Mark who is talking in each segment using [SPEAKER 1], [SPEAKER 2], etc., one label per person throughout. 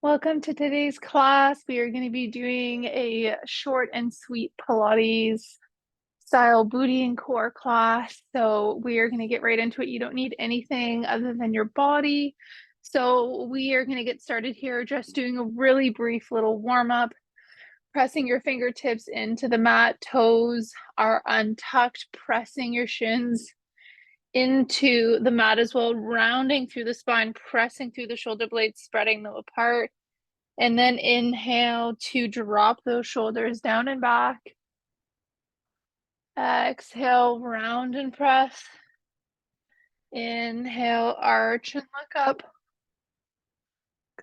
[SPEAKER 1] Welcome to today's class. We are going to be doing a short and sweet Pilates style booty and core class. So we are going to get right into it. You don't need anything other than your body. So we are going to get started here, just doing a really brief little warm up, pressing your fingertips into the mat. Toes are untucked, pressing your shins into the mat as well, rounding through the spine, pressing through the shoulder blades, spreading them apart. And then inhale to drop those shoulders down and back. Exhale, round and press. Inhale, arch and look up.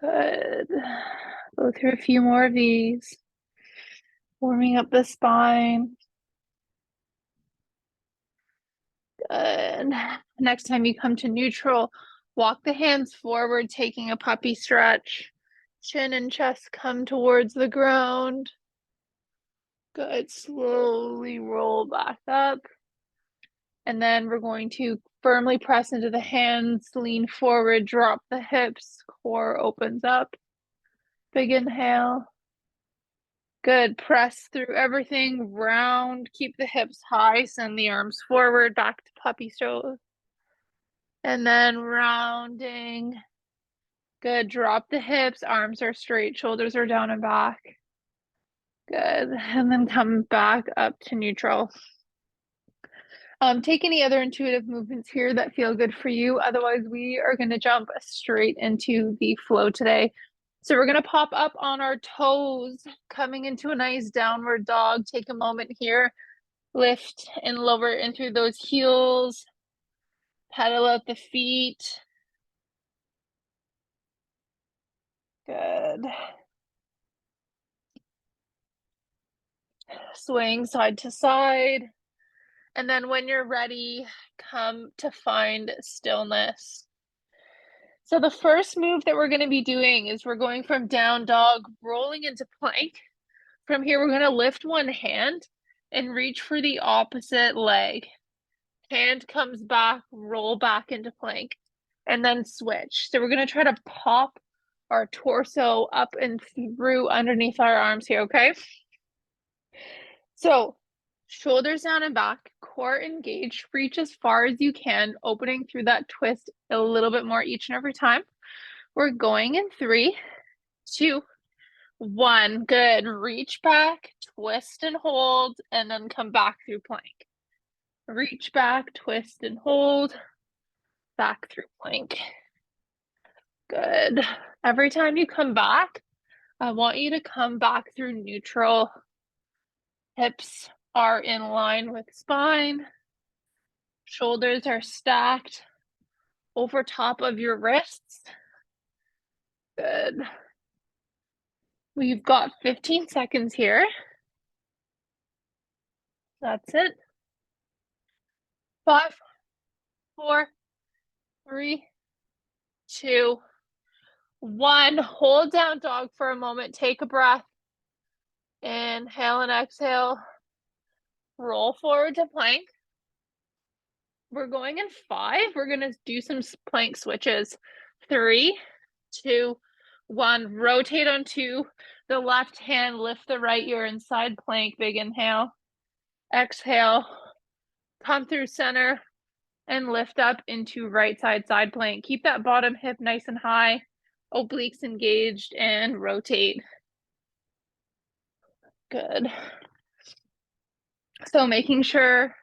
[SPEAKER 1] Good. Go through a few more of these. Warming up the spine. Good. Next time you come to neutral, walk the hands forward, taking a puppy stretch. Chin and chest come towards the ground. Good. Slowly roll back up. And then we're going to firmly press into the hands, lean forward, drop the hips, core opens up. Big inhale. Good. Press through everything, round, keep the hips high, send the arms forward, back to puppy pose. And then rounding. Good. Drop the hips, arms are straight, shoulders are down and back. Good. And then come back up to neutral. Take any other intuitive movements here that feel good for you. Otherwise, we are going to jump straight into the flow today. So we're going to pop up on our toes, coming into a nice downward dog. Take a moment here, lift and lower into those heels, pedal out the feet. Good. Swing side to side. And then when you're ready, come to find stillness. So the first move that we're going to be doing is we're going from down dog, rolling into plank. From here, we're going to lift one hand and reach for the opposite leg. Hand comes back, roll back into plank, and then switch. So we're going to try to pop our torso up and through underneath our arms here, okay? So shoulders down and back, core engaged, reach as far as you can, opening through that twist a little bit more each and every time. We're going in 3, 2, 1. Good. Reach back, twist and hold, and then come back through plank. Reach back, twist and hold, back through plank. Good. Every time you come back, I want you to come back through neutral. Hips are in line with spine. Shoulders are stacked over top of your wrists. Good. We've got 15 seconds here. That's it. 5, 4, 3, 2, 1. Hold down dog for a moment. Take a breath. Inhale and exhale. Roll forward to plank. We're going in 5. We're going to do some plank switches. 3, 2, 1. Rotate onto the left hand. Lift the right. You're inside plank. Big inhale. Exhale. Come through center and lift up into right side plank. Keep that bottom hip nice and high. Obliques engaged and rotate. Good. So making sure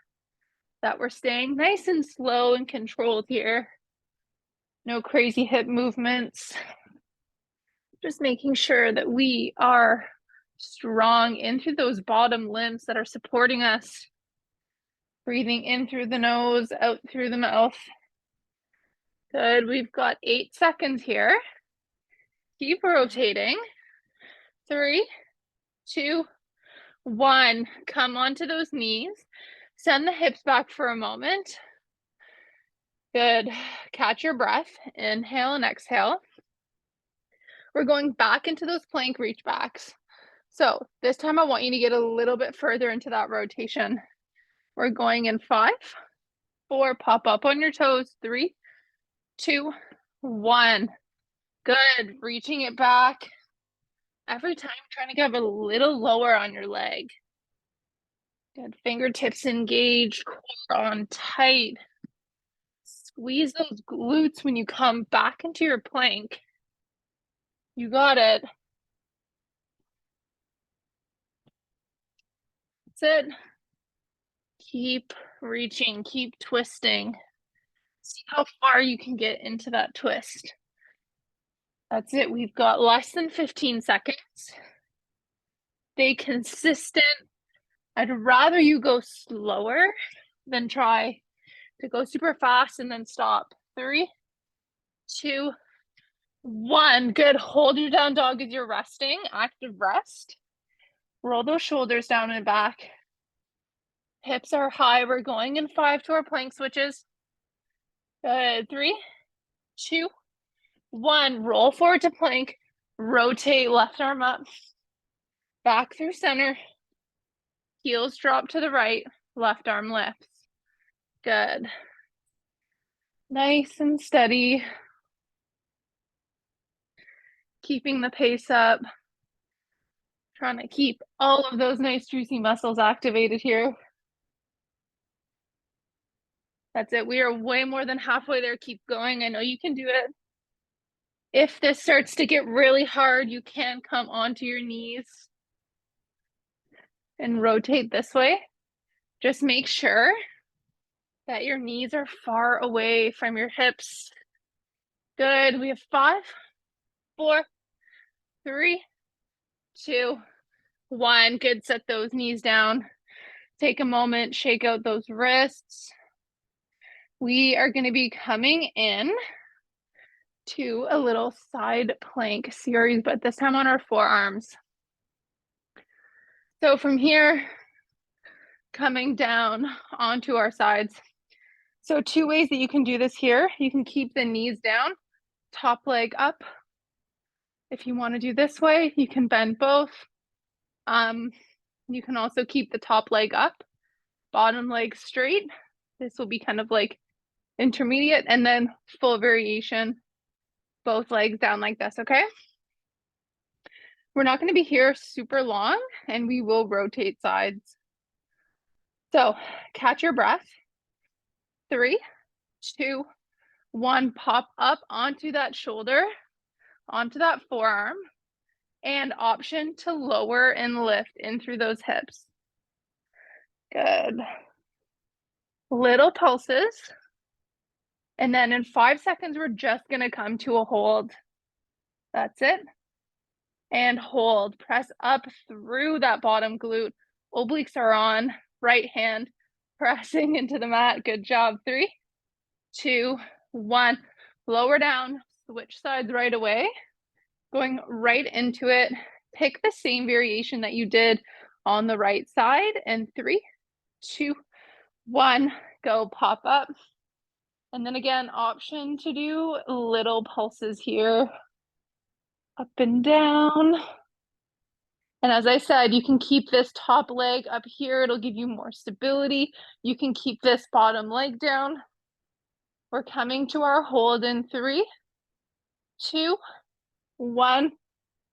[SPEAKER 1] that we're staying nice and slow and controlled here. No crazy hip movements. Just making sure that we are strong into those bottom limbs that are supporting us. Breathing in through the nose, out through the mouth. Good. We've got 8 seconds here. Keep rotating. 3, 2, 1. Come onto those knees. Send the hips back for a moment. Good. Catch your breath. Inhale and exhale. We're going back into those plank reach backs. So this time I want you to get a little bit further into that rotation. We're going in 5, 4, pop up on your toes. 3, 2, 1. Good, reaching it back. Every time trying to get a little lower on your leg. Good, fingertips engaged, core on tight. Squeeze those glutes when you come back into your plank. You got it. That's it. Keep reaching, keep twisting. See how far you can get into that twist. That's it. We've got less than 15 seconds. Stay consistent. I'd rather you go slower than try to go super fast and then stop. 3, 2, 1. Good. Hold your down dog as you're resting. Active rest. Roll those shoulders down and back. Hips are high. We're going in 5 to our plank switches. Good. 3, 2, 1. Roll forward to plank. Rotate left arm up. Back through center. Heels drop to the right. Left arm lifts. Good. Nice and steady. Keeping the pace up. Trying to keep all of those nice juicy muscles activated here. That's it. We are way more than halfway there. Keep going. I know you can do it. If this starts to get really hard, you can come onto your knees and rotate this way. Just make sure that your knees are far away from your hips. Good. We have 5, 4, 3, 2, 1. Good. Set those knees down. Take a moment, shake out those wrists. We are going to be coming in to a little side plank series, but this time on our forearms. So from here, coming down onto our sides. So 2 ways that you can do this here. You can keep the knees down, top leg up. If you want to do this way, you can bend both. You can also keep the top leg up, bottom leg straight. This will be kind of like intermediate, and then full variation, both legs down like this, okay? We're not going to be here super long, and we will rotate sides. So catch your breath. 3, 2, 1. Pop up onto that shoulder, onto that forearm, and option to lower and lift in through those hips. Good. Little pulses. And then in 5 seconds, we're just going to come to a hold. That's it. And hold. Press up through that bottom glute. Obliques are on. Right hand pressing into the mat. Good job. 3, 2, 1. Lower down. Switch sides right away. Going right into it. Pick the same variation that you did on the right side. And 3, 2, 1. Go. Pop up. And then again, option to do little pulses here. Up and down. And as I said, you can keep this top leg up here. It'll give you more stability. You can keep this bottom leg down. We're coming to our hold in 3, 2, 1.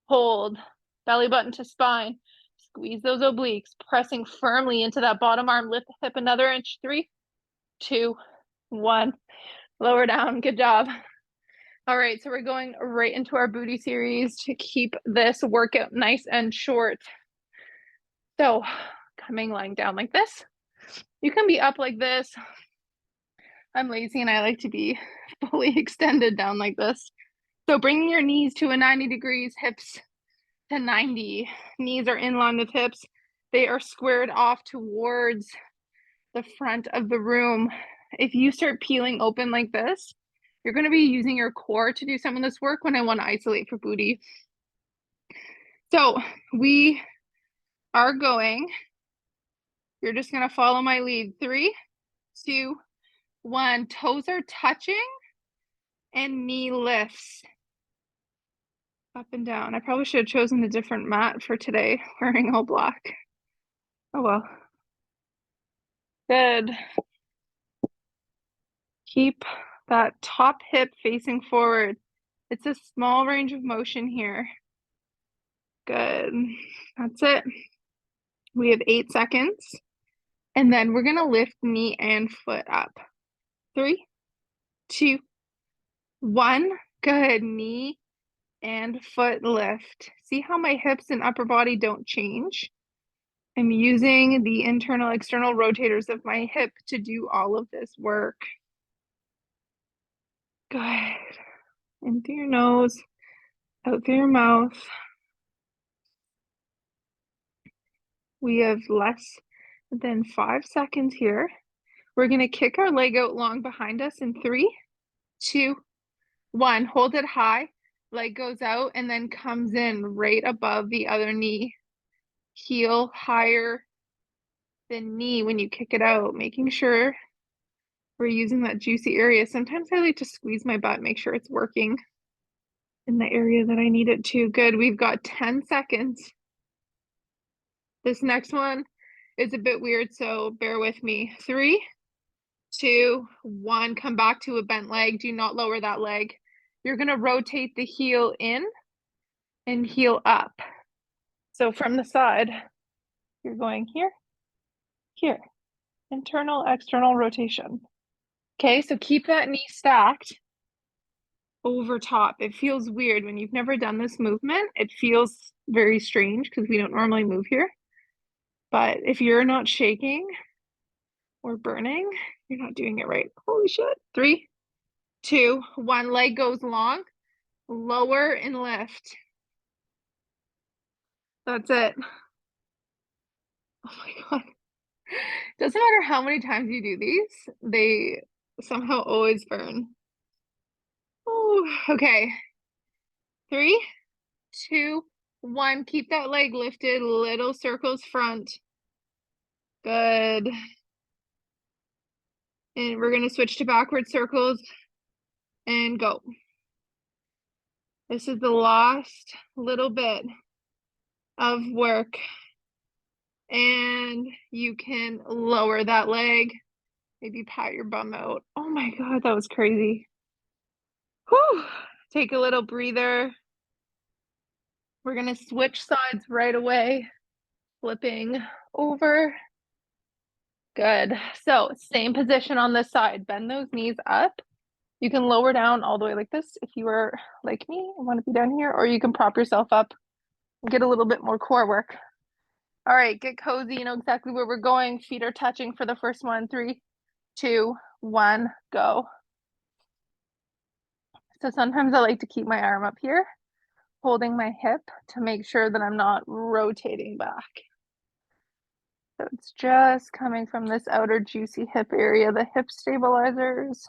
[SPEAKER 1] Hold. Belly button to spine. Squeeze those obliques, pressing firmly into that bottom arm. Lift the hip another inch. 3, 2, 1. Lower down. Good job. All right, so we're going right into our booty series to keep this workout nice and short. So coming lying down like this. You can be up like this. I'm lazy and I like to be fully extended down like this. So bringing your knees to a 90 degrees, hips to 90. Knees are in line with hips. They are squared off towards the front of the room. If you start peeling open like this, you're going to be using your core to do some of this work when I want to isolate for booty. So we are going, you're just going to follow my lead. 3, 2, 1. Toes are touching and knee lifts. Up and down. I probably should have chosen a different mat for today, wearing all black. Oh well. Good. Keep that top hip facing forward. It's a small range of motion here. Good. That's it. We have 8 seconds. And then we're gonna lift knee and foot up. 3, 2, 1. Good. Knee and foot lift. See how my hips and upper body don't change? I'm using the internal external rotators of my hip to do all of this work. Good. In through your nose, out through your mouth. We have less than 5 seconds here. We're going to kick our leg out long behind us in 3, 2, 1. Hold it high. Leg goes out and then comes in right above the other knee. Heel higher than knee when you kick it out, making sure we're using that juicy area. Sometimes I like to squeeze my butt, make sure it's working in the area that I need it to. Good. We've got 10 seconds. This next one is a bit weird, so bear with me. 3, 2, 1. Come back to a bent leg. Do not lower that leg. You're going to rotate the heel in and heel up. So from the side, you're going here, here. Internal, external rotation. Okay, so keep that knee stacked over top. It feels weird when you've never done this movement. It feels very strange because we don't normally move here. But if you're not shaking or burning, you're not doing it right. Holy shit. 3, 2, 1. Leg goes long, lower and lift. That's it. Oh my God. Doesn't matter how many times you do these, they somehow always burn. Oh, okay. 3, 2, 1. Keep that leg lifted, little circles front. Good. And we're going to switch to backward circles and go. This is the last little bit of work. And you can lower that leg. Maybe pat your bum out. Oh my God, that was crazy. Whew. Take a little breather. We're going to switch sides right away. Flipping over. Good. So same position on this side. Bend those knees up. You can lower down all the way like this if you are like me and want to be down here, or you can prop yourself up and get a little bit more core work. All right, get cozy. You know exactly where we're going. Feet are touching for the first one. 3, 2, 1, go. So sometimes I like to keep my arm up here, holding my hip to make sure that I'm not rotating back. So it's just coming from this outer juicy hip area, the hip stabilizers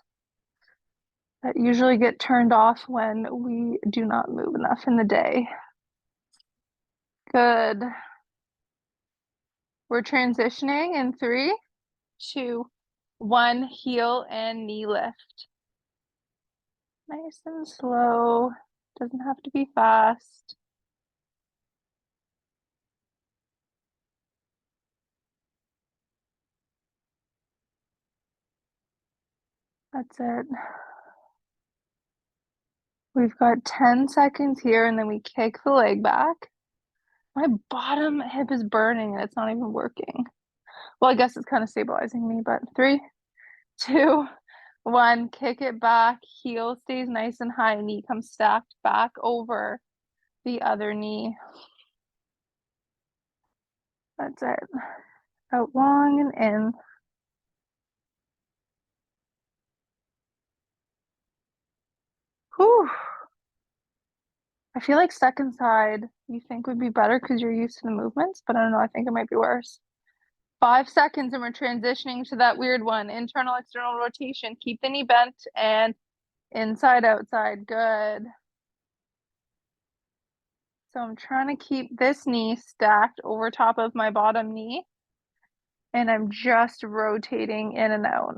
[SPEAKER 1] that usually get turned off when we do not move enough in the day. Good. We're transitioning in 3, 2, 1. Heel and knee lift. Nice and slow. Doesn't have to be fast. That's it. We've got 10 seconds here, and then we kick the leg back. My bottom hip is burning and it's not even working. Well, I guess it's kind of stabilizing me, but 3, 2, 1. Kick it back. Heel stays nice and high. Knee comes stacked back over the other knee. That's it. Out long and in. Whew. I feel like second side you think would be better because you're used to the movements, but I don't know. I think it might be worse. 5 seconds and we're transitioning to that weird one. Internal, external rotation. Keep the knee bent and inside, outside. Good. So I'm trying to keep this knee stacked over top of my bottom knee. And I'm just rotating in and out.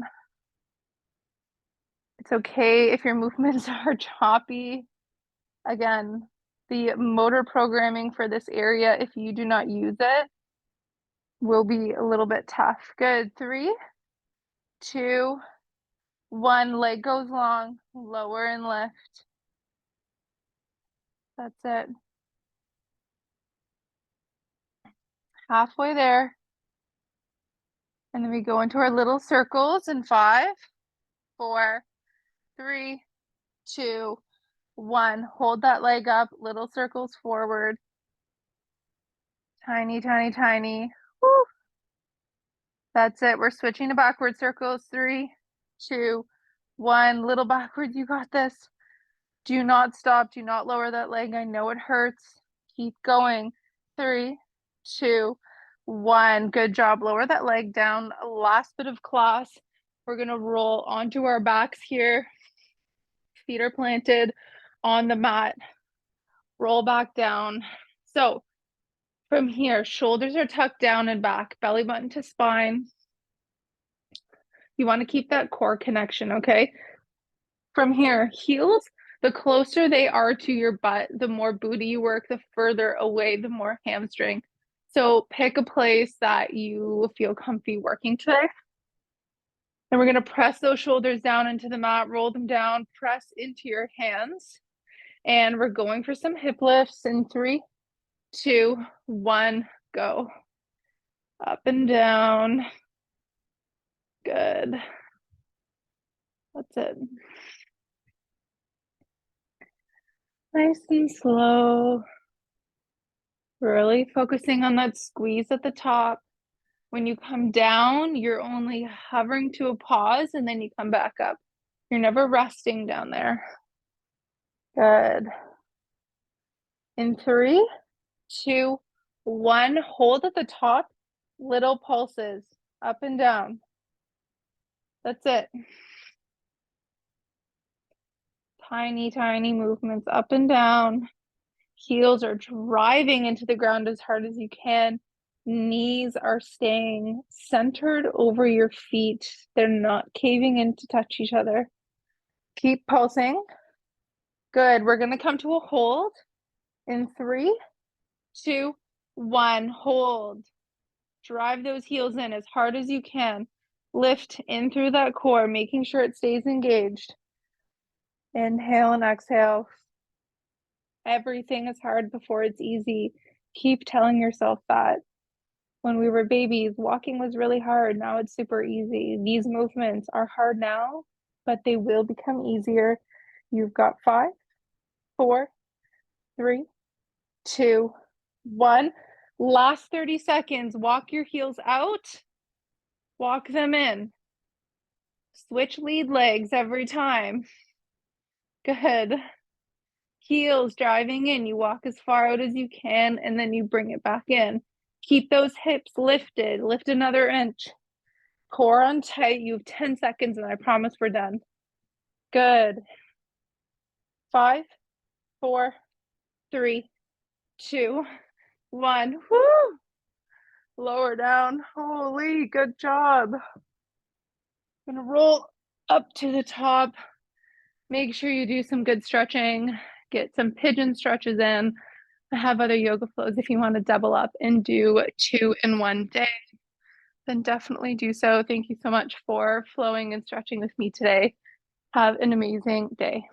[SPEAKER 1] It's okay if your movements are choppy. Again, the motor programming for this area, if you do not use it, will be a little bit tough. Good. 3, 2, 1. Leg goes long, lower and lift. That's it. Halfway there. And then we go into our little circles in 5, 4, 3, 2, 1. Hold that leg up, little circles forward. Tiny, tiny, tiny. Woo. That's it. We're switching to backward circles. 3, 2, 1. Little backwards. You got this. Do not stop. Do not lower that leg. I know it hurts. Keep going. 3, 2, 1. Good job. Lower that leg down. Last bit of class. We're going to roll onto our backs here. Feet are planted on the mat. Roll back down. So from here, shoulders are tucked down and back, belly button to spine. You want to keep that core connection, okay? From here, heels, the closer they are to your butt, the more booty you work, the further away, the more hamstring. So pick a place that you feel comfy working today. And we're going to press those shoulders down into the mat, roll them down, press into your hands. And we're going for some hip lifts in 3, 2, 1, go. Up and down. Good. That's it. Nice and slow. Really focusing on that squeeze at the top. When you come down, you're only hovering to a pause and then you come back up. You're never resting down there. Good. In 3, 2, 1, hold at the top, little pulses up and down. That's it. Tiny, tiny movements up and down. Heels are driving into the ground as hard as you can. Knees are staying centered over your feet. They're not caving in to touch each other. Keep pulsing. Good. We're going to come to a hold in 3, 2, 1. Hold. Drive those heels in as hard as you can. Lift in through that core, making sure it stays engaged. Inhale and exhale. Everything is hard before it's easy. Keep telling yourself that. When we were babies, walking was really hard. Now it's super easy. These movements are hard now, but they will become easier. You've got 5, 4, 3, 2, 1. Last 30 seconds. Walk your heels out. Walk them in. Switch lead legs every time. Good. Heels driving in. You walk as far out as you can, and then you bring it back in. Keep those hips lifted. Lift another inch. Core on tight. You have 10 seconds, and I promise we're done. Good. 5, 4, 3, 2, 1. Woo! Lower down. Holy, good job. Gonna roll up to the top. Make sure you do some good stretching. Get some pigeon stretches in. I have other yoga flows if you want to double up and do 2 in one day. Then definitely do so. Thank you so much for flowing and stretching with me today. Have an amazing day.